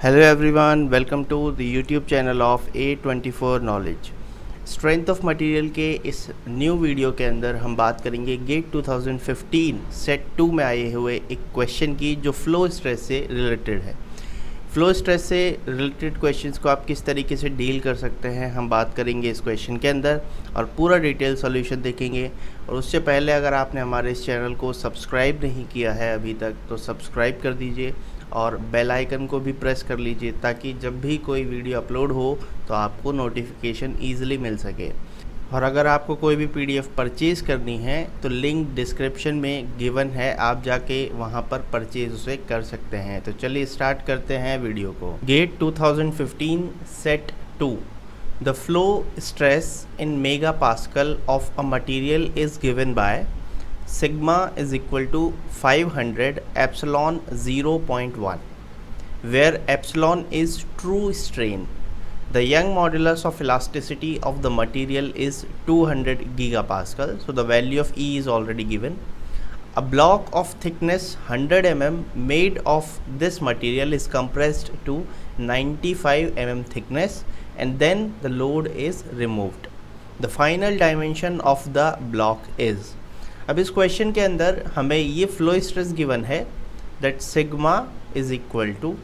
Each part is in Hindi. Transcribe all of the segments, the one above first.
Hello everyone, welcome to the YouTube channel of A24Knowledge। Strength of material के इस न्यू वीडियो के अंदर हम बात करेंगे गेट 2015 सेट 2 में आए हुए एक क्वेश्चन की जो फ्लो स्ट्रेस से रिलेटेड है। फ्लो स्ट्रेस से रिलेटेड क्वेश्चंस को आप किस तरीके से डील कर सकते हैं हम बात करेंगे इस क्वेश्चन के अंदर और पूरा डिटेल सॉल्यूशन देखेंगे। और उससे पहले अगर आपने हमारे इस चैनल को सब्सक्राइब नहीं किया है अभी तक तो सब्सक्राइब कर दीजिए और बेल आइकन को भी प्रेस कर लीजिए ताकि जब भी कोई वीडियो अपलोड हो तो आपको नोटिफिकेशन ईजिली मिल सके। और अगर आपको कोई भी पीडीएफ परचेज़ करनी है तो लिंक डिस्क्रिप्शन में गिवन है, आप जाके वहां पर परचेज उसे कर सकते हैं। तो चलिए स्टार्ट करते हैं वीडियो को। GATE 2015 set 2। The flow stress in mega pascal of a material is given by sigma is equal to 500 epsilon 0.1, where epsilon is true strain. The Young modulus of elasticity of the material is 200 gigapascal, so the value of E is already given. A block of thickness 100 mm made of this material is compressed to 95 mm thickness and then the load is removed. The final dimension of the block is। अब इस क्वेश्चन के अंदर हमें ये फ्लो स्ट्रेस गिवन है that sigma is equal to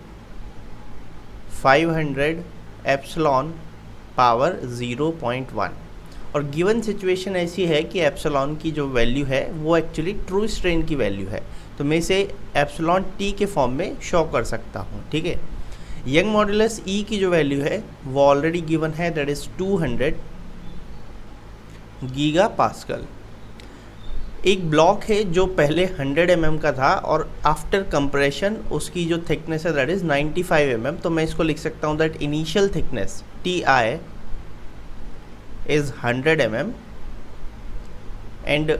500 epsilon power 0.1 और गिवन सिचुएशन ऐसी है कि एप्सिलॉन की जो वैल्यू है वो एक्चुअली ट्रू स्ट्रेन की वैल्यू है, तो मैं इसे एप्सिलॉन टी के फॉर्म में शो कर सकता हूँ। ठीक है, यंग मॉड्यूलस ई की जो वैल्यू है वो ऑलरेडी गिवन है दैट इज 200 गीगा पास्कल। एक ब्लॉक है जो पहले 100 mm का था और आफ्टर कंप्रेशन उसकी जो थिकनेस है दैट इज 95 mm, तो मैं इसको लिख सकता हूँ that initial thickness T I is 100 mm and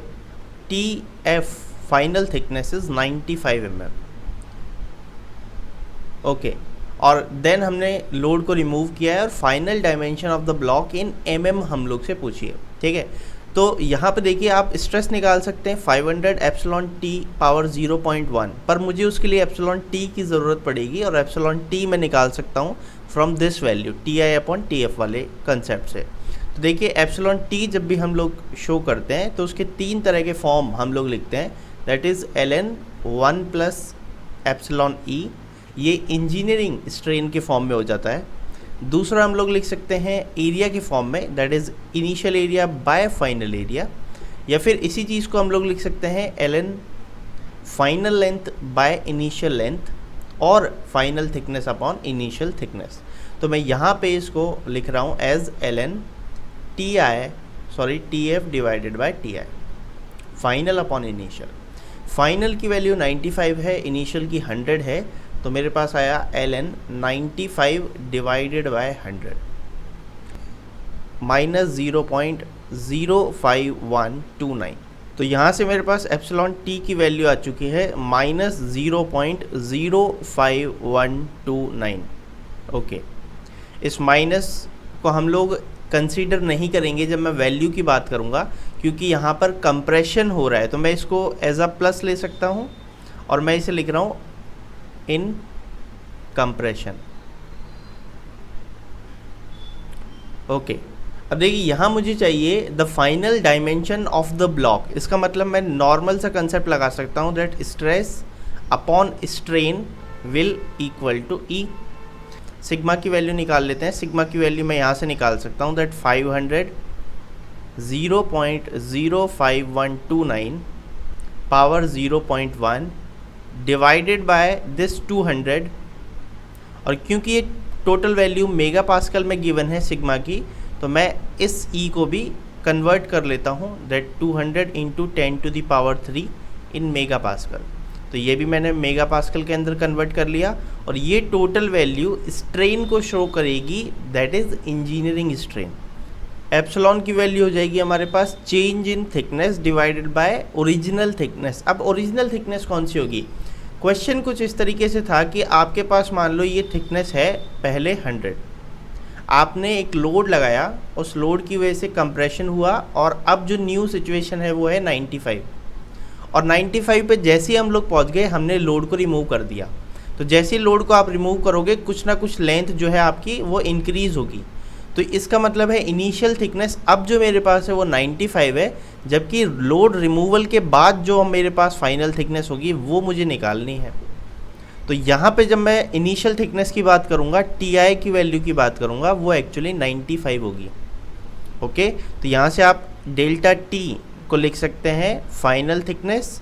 T F final thickness is 95 mm। Okay, और देन हमने लोड को रिमूव किया है और final dimension of the block in mm हम लोग से पूछिए। ठीक है, तो यहाँ पे देखिए आप स्ट्रेस निकाल सकते हैं 500 एप्सिलॉन टी पावर 0.1, पर मुझे उसके लिए एप्सिलॉन टी की ज़रूरत पड़ेगी और एप्सिलॉन टी मैं निकाल सकता हूँ from this value T I upon T F वाले कंसेप्ट से। तो देखिए एप्सिलॉन टी जब भी हम लोग शो करते हैं तो उसके तीन तरह के फॉर्म हम लोग लिखते हैं that is ln 1 plus epsilon E, ये इंजीनियरिंग स्ट्रेन के फॉर्म में हो जाता है। दूसरा हम लोग लिख सकते हैं एरिया के फॉर्म में that is initial area bye final area, या फिर इसी चीज़ को हम लोग लिख सकते हैं ln final length by initial length और final thickness upon initial thickness. तो मैं यहाँ पे इसको लिख रहा हूँ as ln T F divided by T I, final upon initial. Final की वैल्यू 95 है, इनिशियल की 100 है, तो मेरे पास आया ln 95 डिवाइडेड बाय 100 माइनस 0.05129। तो यहाँ से मेरे पास एप्सिलॉन टी की वैल्यू आ चुकी है माइनस 0.05129। ओके, इस माइनस को हम लोग कंसीडर नहीं करेंगे जब मैं वैल्यू की बात करूँगा क्योंकि यहाँ पर कंप्रेशन हो रहा है, तो मैं इसको एज अ प्लस ले सकता हूँ और मैं इसे लिख रहा हूँ इन कंप्रेशन। ओके, अब देखिए यहाँ मुझे चाहिए the final dimension of the block. इसका मतलब मैं नॉर्मल सा कंसेप्ट लगा सकता हूँ that stress upon strain will equal to E. Sigma की वैल्यू निकाल लेते हैं। सिग्मा की वैल्यू मैं यहाँ से निकाल सकता हूँ that 500 0.05129 power 0.1 divided by this 200, और क्योंकि ये टोटल वैल्यू मेगा पास्कल में गिवन है सिग्मा की, तो मैं इस ई को भी कन्वर्ट कर लेता हूँ that 200 into 10 to the power 3 in mega pascal. तो ये भी मैंने मेगा पास्कल के अंदर कन्वर्ट कर लिया और ये टोटल वैल्यू स्ट्रेन को शो करेगी that is engineering strain. Epsilon की वैल्यू हो जाएगी हमारे पास change in thickness divided by original thickness. अब ओरिजिनल थिकनेस कौन सी होगी? क्वेश्चन कुछ इस तरीके से था कि आपके पास मान लो ये थिकनेस है पहले 100, आपने एक लोड लगाया, उस लोड की वजह से कंप्रेशन हुआ और अब जो न्यू सिचुएशन है वो है 95, और 95 पे जैसे ही हम लोग पहुंच गए हमने लोड को रिमूव कर दिया। तो जैसे लोड को आप रिमूव करोगे कुछ ना कुछ लेंथ जो है आपकी वो इंक्रीज़ होगी। तो इसका मतलब है इनिशियल थिकनेस अब जो मेरे पास है वो 95 है, जबकि लोड रिमूवल के बाद जो मेरे पास फाइनल थिकनेस होगी वो मुझे निकालनी है। तो यहाँ पे जब मैं इनिशियल थिकनेस की बात करूँगा, टी की वैल्यू की बात करूँगा, वो एक्चुअली 95 होगी। ओके, तो यहाँ से आप डेल्टा टी को लिख सकते हैं final thickness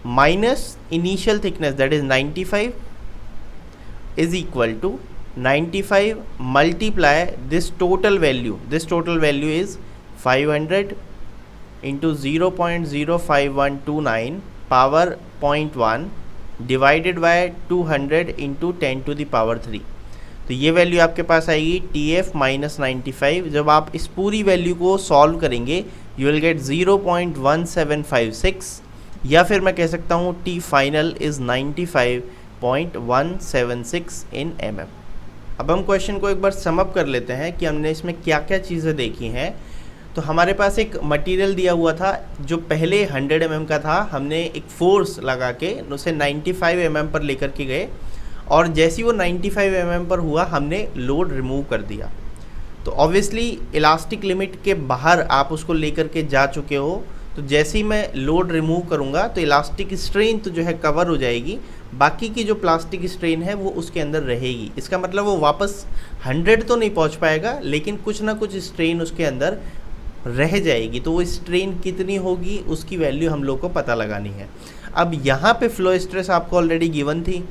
minus initial thickness that is 95 is equal to 95 multiply this total value is 500 into 0.05129 power 0.1 divided by 200 into 10 to the power 3। तो ये वैल्यू आपके पास आएगी टी एफ माइनस 95। जब आप इस पूरी वैल्यू को सॉल्व करेंगे यू विल गेट 0.1756, या फिर मैं कह सकता हूँ T final is 95.176 in mm। अब हम क्वेश्चन को एक बार समअप कर लेते हैं कि हमने इसमें क्या क्या चीज़ें देखी हैं। तो हमारे पास एक मटेरियल दिया हुआ था जो पहले 100 mm का था, हमने एक फोर्स लगा के उसे 95 mm पर लेकर के गए, और जैसे वो 95 mm पर हुआ हमने लोड रिमूव कर दिया। तो ऑब्वियसली इलास्टिक लिमिट के बाहर आप उसको लेकर के जा चुके हो, तो जैसे ही मैं लोड रिमूव करूँगा तो इलास्टिक स्ट्रेन तो जो है कवर हो जाएगी, बाकी की जो प्लास्टिक स्ट्रेन है वो उसके अंदर रहेगी। इसका मतलब वो वापस 100 तो नहीं पहुँच पाएगा, लेकिन कुछ ना कुछ स्ट्रेन उसके अंदर रह जाएगी। तो वो स्ट्रेन कितनी होगी उसकी वैल्यू हम लोग को पता लगानी है। अब यहाँ पे फ्लो स्ट्रेस आपको ऑलरेडी गिवन थी,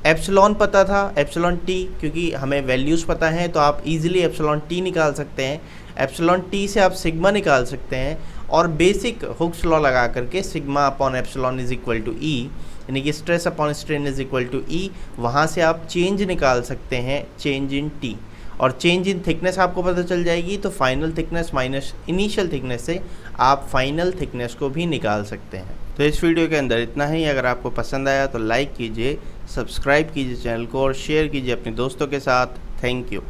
एप्सिलॉन पता था, एप्सिलॉन टी, क्योंकि हमें वैल्यूज़ पता हैं तो आप इजीली एप्सिलॉन टी निकाल सकते हैं। एप्सिलॉन टी से आप सिग्मा निकाल सकते हैं, और बेसिक हुक्स लॉ लगा करके sigma upon epsilon is equal to E, यानी कि stress upon strain is equal to E. वहाँ से आप चेंज निकाल सकते हैं, चेंज इन टी, और चेंज इन थिकनेस आपको पता चल जाएगी। तो final thickness minus initial thickness से आप फाइनल थिकनेस को भी निकाल सकते हैं। तो इस वीडियो के अंदर इतना ही। अगर आपको पसंद आया तो लाइक कीजिए, सब्सक्राइब कीजिए चैनल को, और शेयर कीजिए अपने दोस्तों के साथ। Thank you.